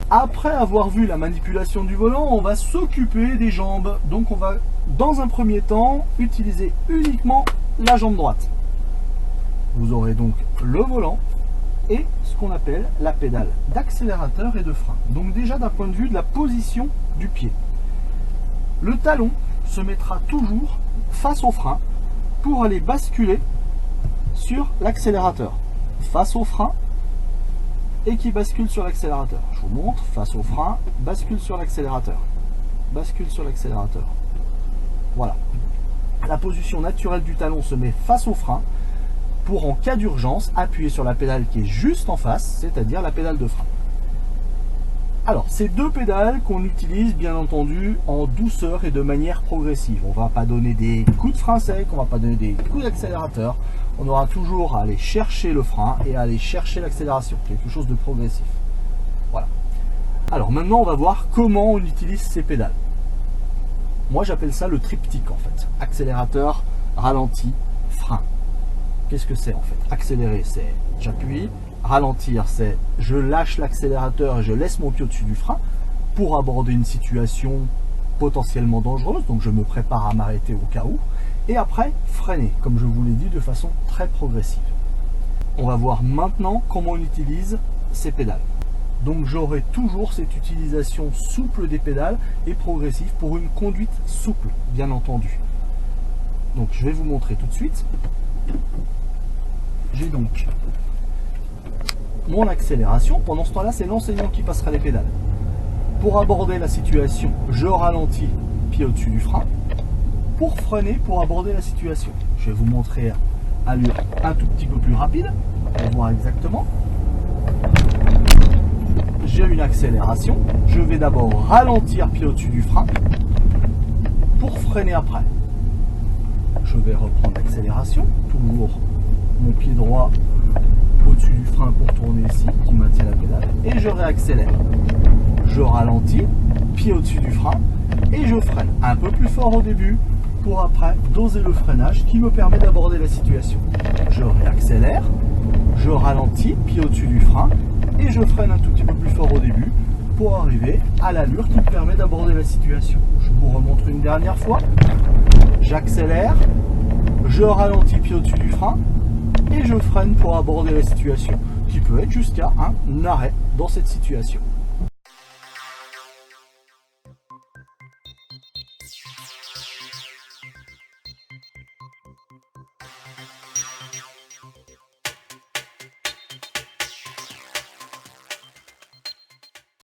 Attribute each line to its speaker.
Speaker 1: Après avoir vu la manipulation du volant, on va s'occuper des jambes. Donc on va, dans un premier temps, utiliser uniquement la jambe droite. Vous aurez donc le volant et ce qu'on appelle la pédale d'accélérateur et de frein. Donc déjà d'un point de vue de la position du pied. Le talon se mettra toujours face au frein pour aller basculer sur l'accélérateur. Face au frein et qui bascule sur l'accélérateur. Je vous montre, face au frein, bascule sur l'accélérateur. Bascule sur l'accélérateur. Voilà. La position naturelle du talon se met face au frein pour, en cas d'urgence, appuyer sur la pédale qui est juste en face, c'est-à-dire la pédale de frein. Alors, ces deux pédales qu'on utilise bien entendu en douceur et de manière progressive. On ne va pas donner des coups de frein sec, on ne va pas donner des coups d'accélérateur. On aura toujours à aller chercher le frein et à aller chercher l'accélération, quelque chose de progressif. Voilà. Alors maintenant, on va voir comment on utilise ces pédales. Moi, j'appelle ça le triptyque en fait. Accélérateur, ralenti, frein. Qu'est-ce que c'est en fait? Accélérer, c'est j'appuie. Ralentir, c'est je lâche l'accélérateur et je laisse mon pied au-dessus du frein pour aborder une situation potentiellement dangereuse. Donc je me prépare à m'arrêter au cas où. Et après, freiner, comme je vous l'ai dit, de façon très progressive. On va voir maintenant comment on utilise ces pédales. Donc j'aurai toujours cette utilisation souple des pédales et progressive pour une conduite souple, bien entendu. Donc je vais vous montrer tout de suite. J'ai donc mon accélération. Pendant ce temps-là, c'est l'enseignant qui passera les pédales. Pour aborder la situation, je ralentis, pied au-dessus du frein. Pour freiner, pour aborder la situation. Je vais vous montrer à allure un tout petit peu plus rapide, pour voir exactement. J'ai une accélération. Je vais d'abord ralentir, pied au-dessus du frein, pour freiner après. Je vais reprendre l'accélération, toujours mon pied droit au-dessus du frein pour tourner ici, qui maintient la pédale, et je réaccélère. Je ralentis, pied au-dessus du frein, et je freine un peu plus fort au début, pour après doser le freinage qui me permet d'aborder la situation. Je réaccélère, je ralentis, pied au-dessus du frein, et je freine un tout petit peu plus fort au début, pour arriver à l'allure qui me permet d'aborder la situation. Je vous remontre une dernière fois. J'accélère, je ralentis, pied au-dessus du frein, et je freine pour aborder la situation, qui peut être jusqu'à un arrêt dans cette situation.